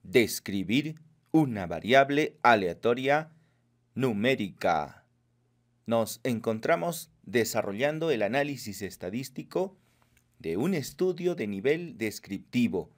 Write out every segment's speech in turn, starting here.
Describir una variable aleatoria numérica. Nos encontramos desarrollando el análisis estadístico de un estudio de nivel descriptivo,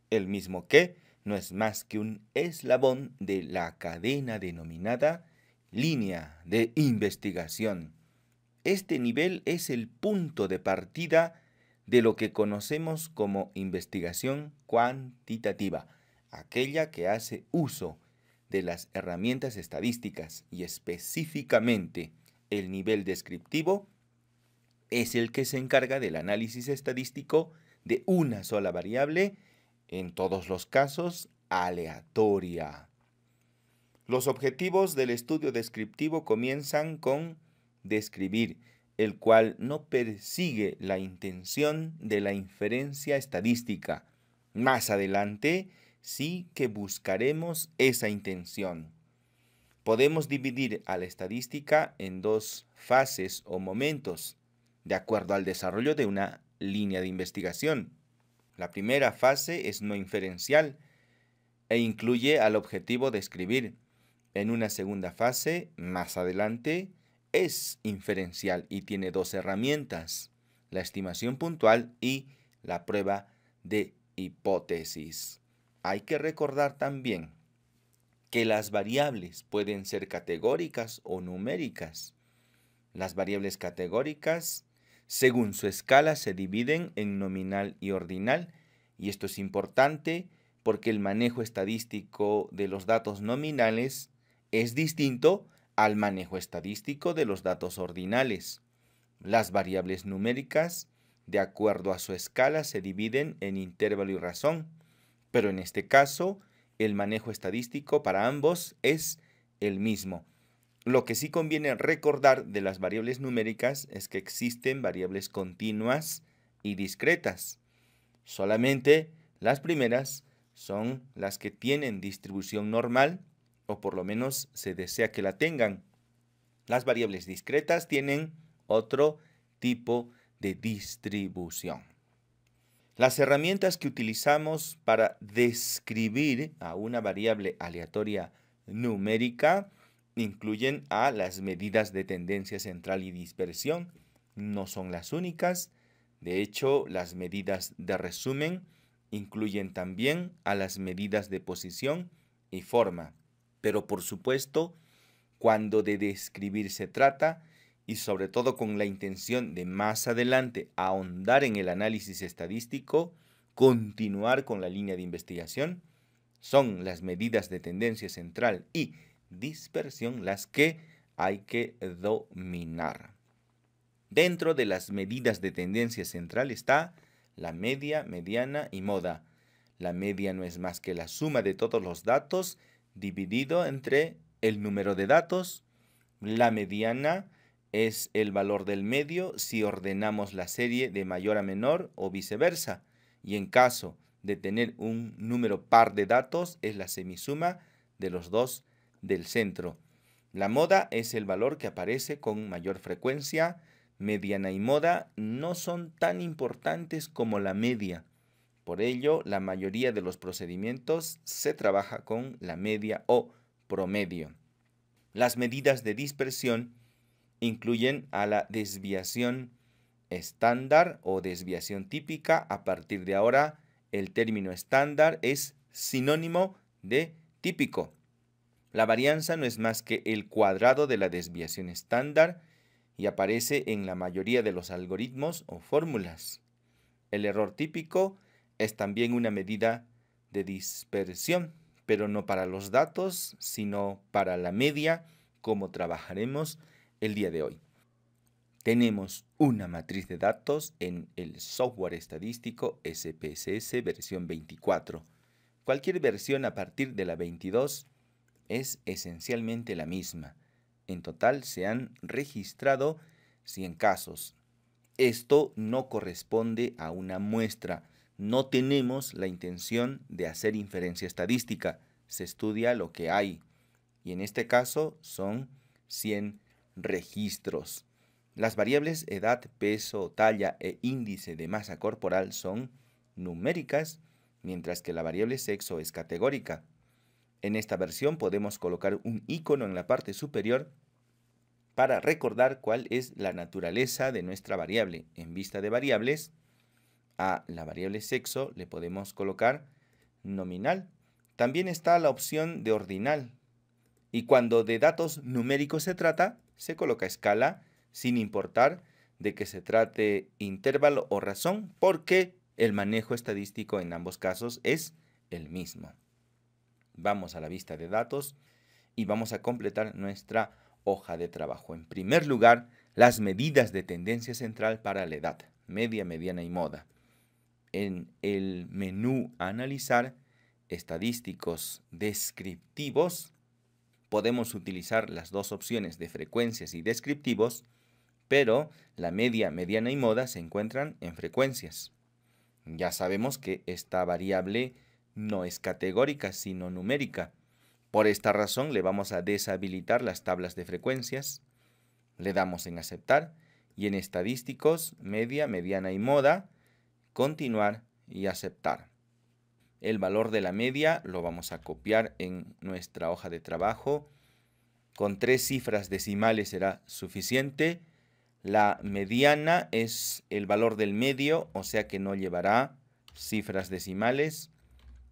el mismo que no es más que un eslabón de la cadena denominada línea de investigación. Este nivel es el punto de partida de lo que conocemos como investigación cuantitativa, aquella que hace uso de las herramientas estadísticas y específicamente el nivel descriptivo es el que se encarga del análisis estadístico de una sola variable, en todos los casos aleatoria. Los objetivos del estudio descriptivo comienzan con describir, el cual no persigue la intención de la inferencia estadística. Más adelante sí que buscaremos esa intención. Podemos dividir a la estadística en dos fases o momentos, de acuerdo al desarrollo de una línea de investigación. La primera fase es no inferencial e incluye al objetivo de escribir. En una segunda fase, más adelante, es inferencial y tiene dos herramientas, la estimación puntual y la prueba de hipótesis. Hay que recordar también que las variables pueden ser categóricas o numéricas. Las variables categóricas, según su escala, se dividen en nominal y ordinal, y esto es importante porque el manejo estadístico de los datos nominales es distinto al manejo estadístico de los datos ordinales. Las variables numéricas, de acuerdo a su escala, se dividen en intervalo y razón, pero en este caso, el manejo estadístico para ambos es el mismo. Lo que sí conviene recordar de las variables numéricas es que existen variables continuas y discretas. Solamente las primeras son las que tienen distribución normal, o por lo menos se desea que la tengan. Las variables discretas tienen otro tipo de distribución. Las herramientas que utilizamos para describir a una variable aleatoria numérica incluyen a las medidas de tendencia central y dispersión. No son las únicas. De hecho, las medidas de resumen incluyen también a las medidas de posición y forma. Pero por supuesto, cuando de describir se trata, y sobre todo con la intención de más adelante ahondar en el análisis estadístico, continuar con la línea de investigación, son las medidas de tendencia central y dispersión las que hay que dominar. Dentro de las medidas de tendencia central está la media, mediana y moda. La media no es más que la suma de todos los datos dividido entre el número de datos. La mediana es el valor del medio si ordenamos la serie de mayor a menor o viceversa. Y en caso de tener un número par de datos, es la semisuma de los dos del centro. La moda es el valor que aparece con mayor frecuencia. Mediana y moda no son tan importantes como la media. Por ello, la mayoría de los procedimientos se trabaja con la media o promedio. Las medidas de dispersión incluyen a la desviación estándar o desviación típica. A partir de ahora, el término estándar es sinónimo de típico. La varianza no es más que el cuadrado de la desviación estándar y aparece en la mayoría de los algoritmos o fórmulas. El error típico es también una medida de dispersión, pero no para los datos, sino para la media, como trabajaremos el día de hoy. Tenemos una matriz de datos en el software estadístico SPSS versión 24. Cualquier versión a partir de la 22 es esencialmente la misma. En total se han registrado 100 casos. Esto no corresponde a una muestra. No tenemos la intención de hacer inferencia estadística. Se estudia lo que hay. Y en este caso son 100 registros. Las variables edad, peso, talla e índice de masa corporal son numéricas, mientras que la variable sexo es categórica. En esta versión podemos colocar un icono en la parte superior para recordar cuál es la naturaleza de nuestra variable. En vista de variables, a la variable sexo le podemos colocar nominal. También está la opción de ordinal. Y cuando de datos numéricos se trata, se coloca escala sin importar de que se trate intervalo o razón, porque el manejo estadístico en ambos casos es el mismo. Vamos a la vista de datos y vamos a completar nuestra hoja de trabajo. En primer lugar, las medidas de tendencia central para la edad, media, mediana y moda. En el menú Analizar, estadísticos descriptivos, podemos utilizar las dos opciones de frecuencias y descriptivos, pero la media, mediana y moda se encuentran en frecuencias. Ya sabemos que esta variable no es categórica, sino numérica. Por esta razón le vamos a deshabilitar las tablas de frecuencias. Le damos en aceptar y en estadísticos, media, mediana y moda, continuar y aceptar. El valor de la media lo vamos a copiar en nuestra hoja de trabajo. Con 3 cifras decimales será suficiente. La mediana es el valor del medio, o sea que no llevará cifras decimales.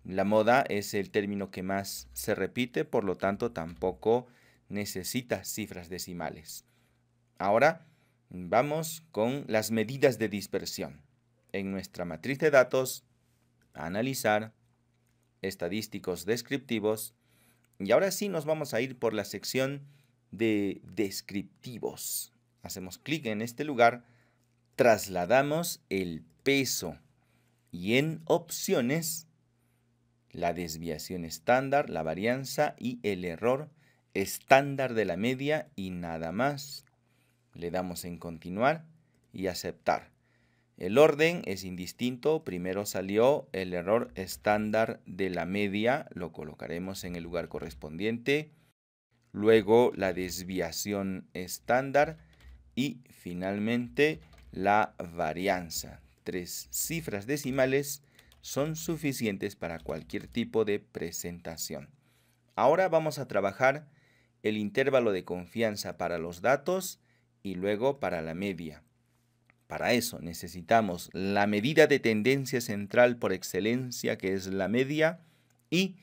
La moda es el término que más se repite, por lo tanto tampoco necesita cifras decimales. Ahora vamos con las medidas de dispersión. En nuestra matriz de datos, analizar, estadísticos descriptivos, y ahora sí nos vamos a ir por la sección de descriptivos. Hacemos clic en este lugar, trasladamos el peso y en opciones, la desviación estándar, la varianza y el error estándar de la media y nada más. Le damos en continuar y aceptar. El orden es indistinto. Primero salió el error estándar de la media, lo colocaremos en el lugar correspondiente. Luego la desviación estándar y finalmente la varianza. 3 cifras decimales son suficientes para cualquier tipo de presentación. Ahora vamos a trabajar el intervalo de confianza para los datos y luego para la media. Para eso necesitamos la medida de tendencia central por excelencia, que es la media, y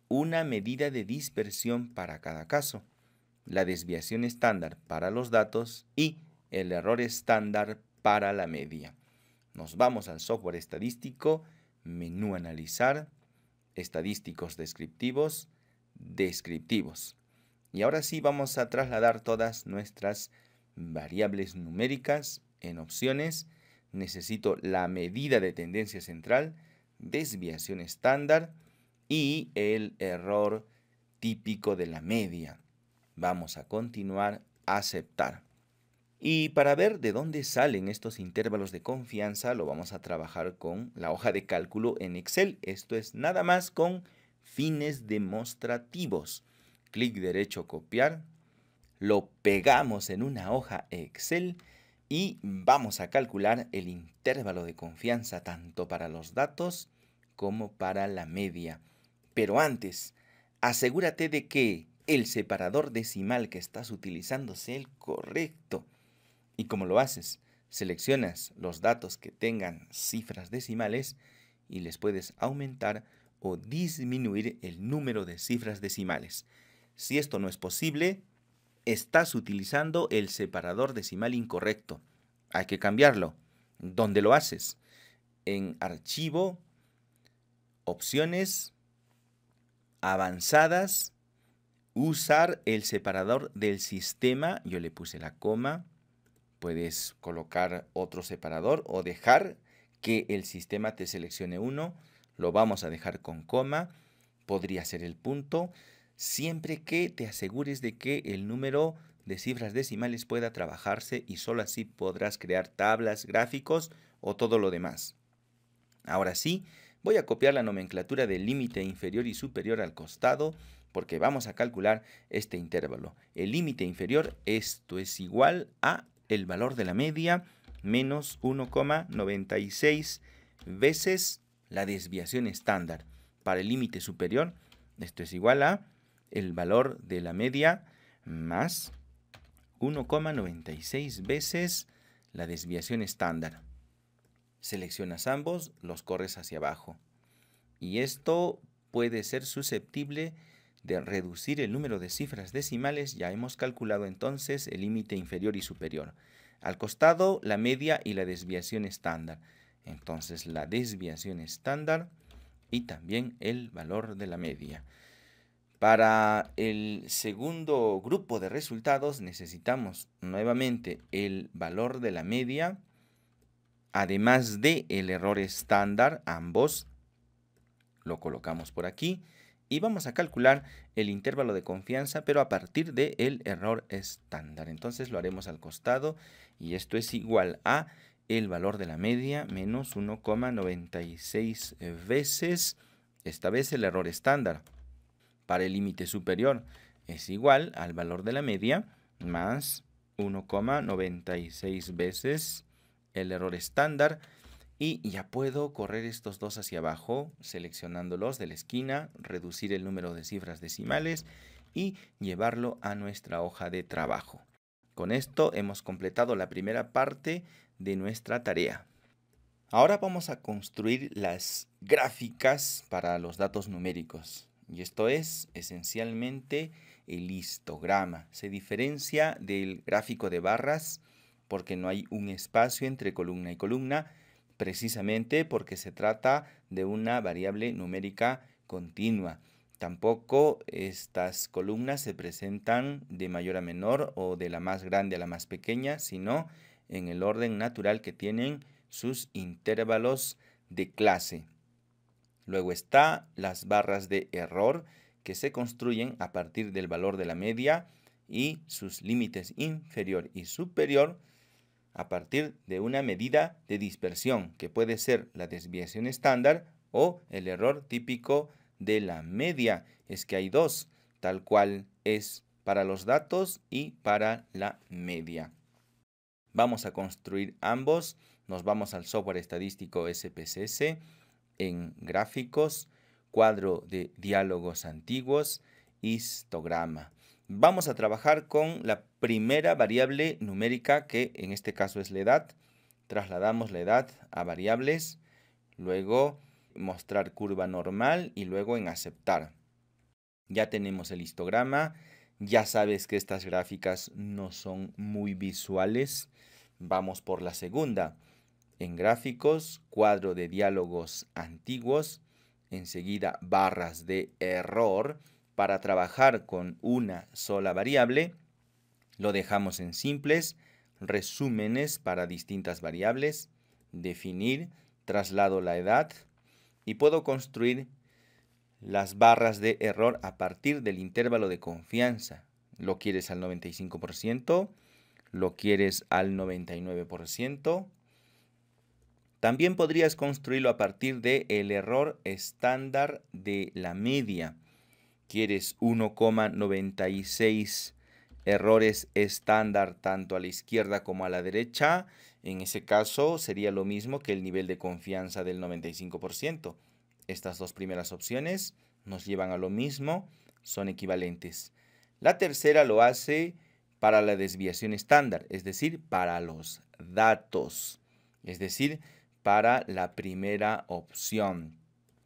una medida de dispersión para cada caso, la desviación estándar para los datos y el error estándar para la media. Nos vamos al software estadístico, menú Analizar, estadísticos descriptivos, descriptivos. Y ahora sí vamos a trasladar todas nuestras variables numéricas en opciones. Necesito la medida de tendencia central, desviación estándar y el error típico de la media. Vamos a continuar, aceptar. Y para ver de dónde salen estos intervalos de confianza, lo vamos a trabajar con la hoja de cálculo en Excel. Esto es nada más con fines demostrativos. Clic derecho, copiar. Lo pegamos en una hoja Excel y vamos a calcular el intervalo de confianza tanto para los datos como para la media. Pero antes, asegúrate de que el separador decimal que estás utilizando sea el correcto. ¿Y cómo lo haces? Seleccionas los datos que tengan cifras decimales y les puedes aumentar o disminuir el número de cifras decimales. Si esto no es posible, estás utilizando el separador decimal incorrecto. Hay que cambiarlo. ¿Dónde lo haces? En Archivo, Opciones, Avanzadas, Usar el separador del sistema. Yo le puse la coma. Puedes colocar otro separador o dejar que el sistema te seleccione uno. Lo vamos a dejar con coma. Podría ser el punto. Siempre que te asegures de que el número de cifras decimales pueda trabajarse y solo así podrás crear tablas, gráficos o todo lo demás. Ahora sí, voy a copiar la nomenclatura del límite inferior y superior al costado porque vamos a calcular este intervalo. El límite inferior, esto es igual a el valor de la media menos 1,96 veces la desviación estándar. Para el límite superior, esto es igual a el valor de la media más 1,96 veces la desviación estándar. Seleccionas ambos, los corres hacia abajo. Y esto puede ser susceptible de reducir el número de cifras decimales. Ya hemos calculado entonces el límite inferior y superior. Al costado, la media y la desviación estándar. Entonces, la desviación estándar y también el valor de la media. Para el segundo grupo de resultados necesitamos nuevamente el valor de la media, además de el error estándar, ambos lo colocamos por aquí y vamos a calcular el intervalo de confianza, pero a partir del error estándar. Entonces lo haremos al costado y esto es igual a el valor de la media menos 1,96 veces, esta vez el error estándar. Para el límite superior es igual al valor de la media más 1,96 veces el error estándar. Y ya puedo correr estos dos hacia abajo, seleccionándolos de la esquina, reducir el número de cifras decimales y llevarlo a nuestra hoja de trabajo. Con esto hemos completado la primera parte de nuestra tarea. Ahora vamos a construir las gráficas para los datos numéricos. Y esto es esencialmente el histograma. Se diferencia del gráfico de barras porque no hay un espacio entre columna y columna, precisamente porque se trata de una variable numérica continua. Tampoco estas columnas se presentan de mayor a menor o de la más grande a la más pequeña, sino en el orden natural que tienen sus intervalos de clase. Luego está las barras de error que se construyen a partir del valor de la media y sus límites inferior y superior a partir de una medida de dispersión, que puede ser la desviación estándar o el error típico de la media. Es que hay dos, tal cual es para los datos y para la media. Vamos a construir ambos. Nos vamos al software estadístico SPSS, en gráficos, cuadro de diálogos antiguos, histograma. Vamos a trabajar con la primera variable numérica, que en este caso es la edad. Trasladamos la edad a variables, luego mostrar curva normal y luego en aceptar. Ya tenemos el histograma. Ya sabes que estas gráficas no son muy visuales. Vamos por la segunda. En gráficos, cuadro de diálogos antiguos, enseguida barras de error. Para trabajar con una sola variable, lo dejamos en simples, resúmenes para distintas variables, definir, traslado la edad y puedo construir las barras de error a partir del intervalo de confianza. ¿Lo quieres al 95%? ¿Lo quieres al 99%? También podrías construirlo a partir del error estándar de la media. ¿Quieres 1,96 errores estándar tanto a la izquierda como a la derecha? En ese caso sería lo mismo que el nivel de confianza del 95%. Estas dos primeras opciones nos llevan a lo mismo, son equivalentes. La tercera lo hace para la desviación estándar, es decir, para los datos, es decir, para la primera opción.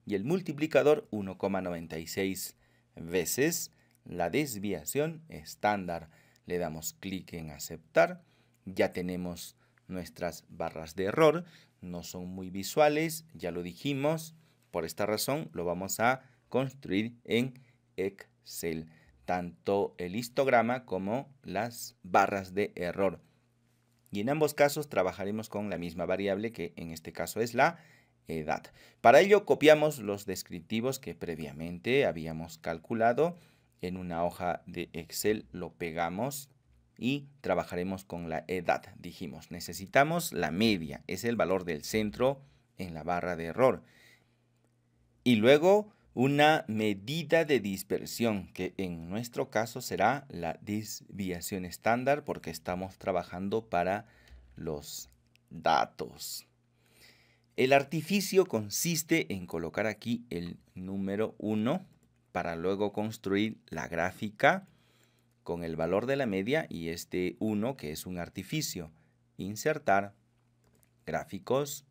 Y el multiplicador 1,96 veces la desviación estándar. Le damos clic en aceptar. Ya tenemos nuestras barras de error. No son muy visuales, ya lo dijimos. Por esta razón lo vamos a construir en Excel. Tanto el histograma como las barras de error. Y en ambos casos trabajaremos con la misma variable, que en este caso es la edad. Para ello copiamos los descriptivos que previamente habíamos calculado en una hoja de Excel, lo pegamos y trabajaremos con la edad. Dijimos, necesitamos la media, es el valor del centro en la barra de error. Y luego una medida de dispersión, que en nuestro caso será la desviación estándar, porque estamos trabajando para los datos. El artificio consiste en colocar aquí el número 1 para luego construir la gráfica con el valor de la media y este 1 que es un artificio. Insertar, gráficos,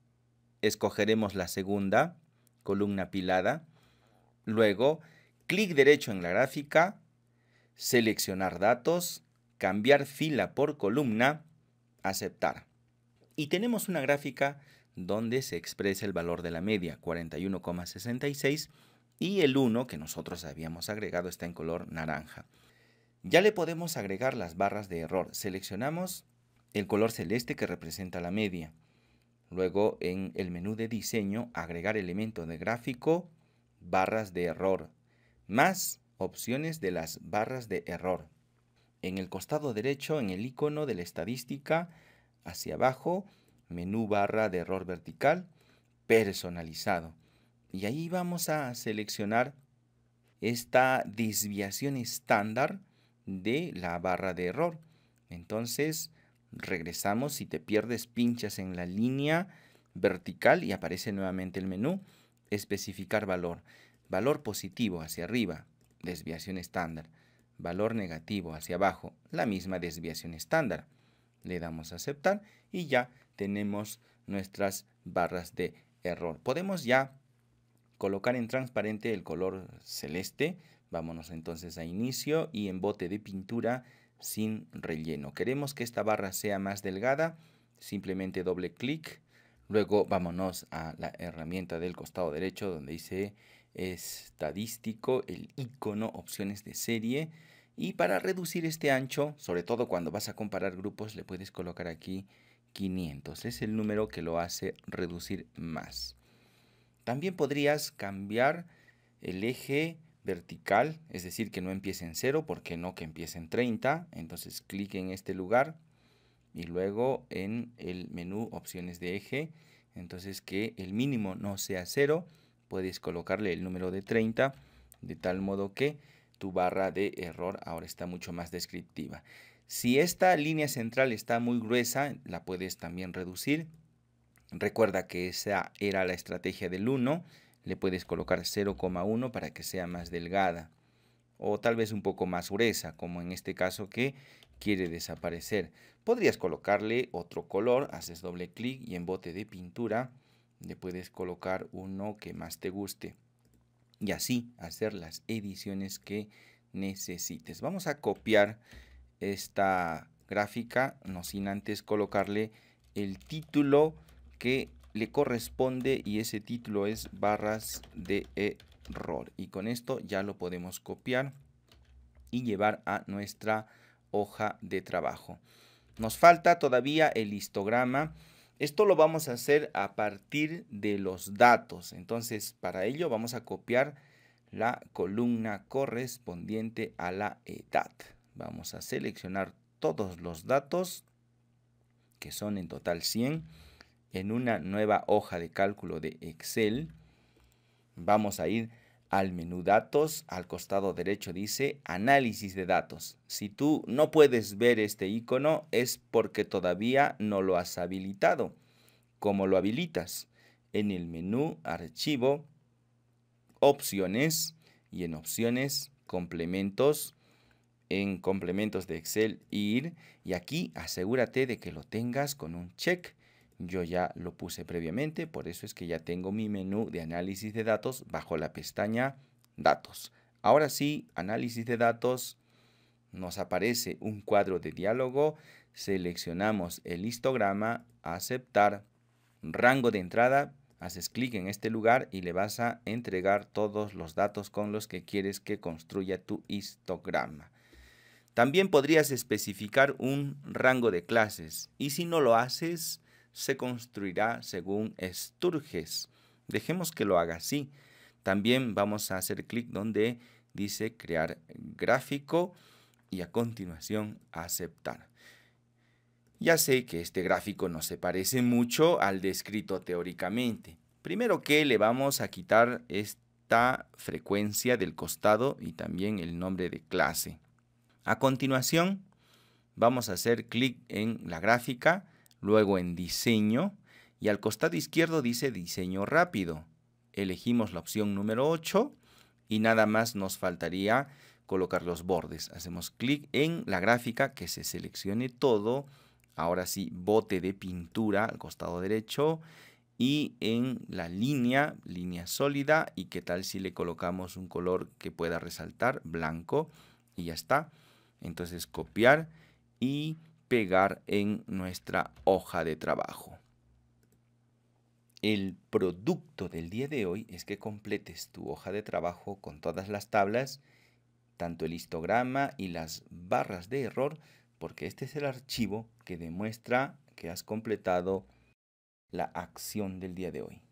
escogeremos la segunda, columna apilada, luego clic derecho en la gráfica, seleccionar datos, cambiar fila por columna, aceptar. Y tenemos una gráfica donde se expresa el valor de la media, 41,66, y el 1 que nosotros habíamos agregado está en color naranja. Ya le podemos agregar las barras de error. Seleccionamos el color celeste que representa la media. Luego en el menú de diseño, agregar elemento de gráfico, barras de error, más opciones de las barras de error. En el costado derecho, en el icono de la estadística, hacia abajo, menú barra de error vertical, personalizado. Y ahí vamos a seleccionar esta desviación estándar de la barra de error. Entonces, regresamos. Si te pierdes, pinchas en la línea vertical y aparece nuevamente el menú. Especificar valor. Valor positivo hacia arriba, desviación estándar. Valor negativo hacia abajo, la misma desviación estándar. Le damos a aceptar y ya tenemos nuestras barras de error. Podemos ya colocar en transparente el color celeste. Vámonos entonces a inicio y en bote de pintura sin relleno. Queremos que esta barra sea más delgada, simplemente doble clic. Luego vámonos a la herramienta del costado derecho donde dice estadístico, el icono, opciones de serie. Y para reducir este ancho, sobre todo cuando vas a comparar grupos, le puedes colocar aquí 500. Es el número que lo hace reducir más. También podrías cambiar el eje vertical, es decir, que no empiece en 0, porque no que empiece en 30. Entonces clic en este lugar y luego en el menú opciones de eje. Entonces que el mínimo no sea 0, puedes colocarle el número de 30, de tal modo que tu barra de error ahora está mucho más descriptiva. Si esta línea central está muy gruesa, la puedes también reducir. Recuerda que esa era la estrategia del 1. Le puedes colocar 0,1 para que sea más delgada. O tal vez un poco más gruesa, como en este caso que quiere desaparecer. Podrías colocarle otro color. Haces doble clic y en bote de pintura le puedes colocar uno que más te guste. Y así hacer las ediciones que necesites. Vamos a copiar esta gráfica, no sin antes colocarle el título que le corresponde y ese título es barras de error. Y con esto ya lo podemos copiar y llevar a nuestra hoja de trabajo. Nos falta todavía el histograma. Esto lo vamos a hacer a partir de los datos. Entonces, para ello vamos a copiar la columna correspondiente a la edad. Vamos a seleccionar todos los datos, que son en total 100, en una nueva hoja de cálculo de Excel. Vamos a ir al menú datos, al costado derecho dice análisis de datos. Si tú no puedes ver este icono es porque todavía no lo has habilitado. ¿Cómo lo habilitas? En el menú archivo, opciones y en opciones complementos. En complementos de Excel ir y aquí asegúrate de que lo tengas con un check. Yo ya lo puse previamente, por eso es que ya tengo mi menú de análisis de datos bajo la pestaña Datos. Ahora sí, análisis de datos, nos aparece un cuadro de diálogo, seleccionamos el histograma, aceptar, rango de entrada, haces clic en este lugar y le vas a entregar todos los datos con los que quieres que construya tu histograma. También podrías especificar un rango de clases y si no lo haces, se construirá según Sturges. Dejemos que lo haga así. También vamos a hacer clic donde dice crear gráfico y a continuación aceptar. Ya sé que este gráfico no se parece mucho al descrito teóricamente. Primero que le vamos a quitar esta frecuencia del costado y también el nombre de clase. A continuación, vamos a hacer clic en la gráfica, luego en diseño Y al costado izquierdo dice diseño rápido. Elegimos la opción número 8 y nada más nos faltaría colocar los bordes. Hacemos clic en la gráfica, que se seleccione todo. Ahora sí, bote de pintura al costado derecho y en la línea sólida. ¿Y qué tal si le colocamos un color que pueda resaltar? Blanco. Y ya está. Entonces copiar y pegar en nuestra hoja de trabajo. El producto del día de hoy es que completes tu hoja de trabajo con todas las tablas, tanto el histograma y las barras de error, porque este es el archivo que demuestra que has completado la acción del día de hoy.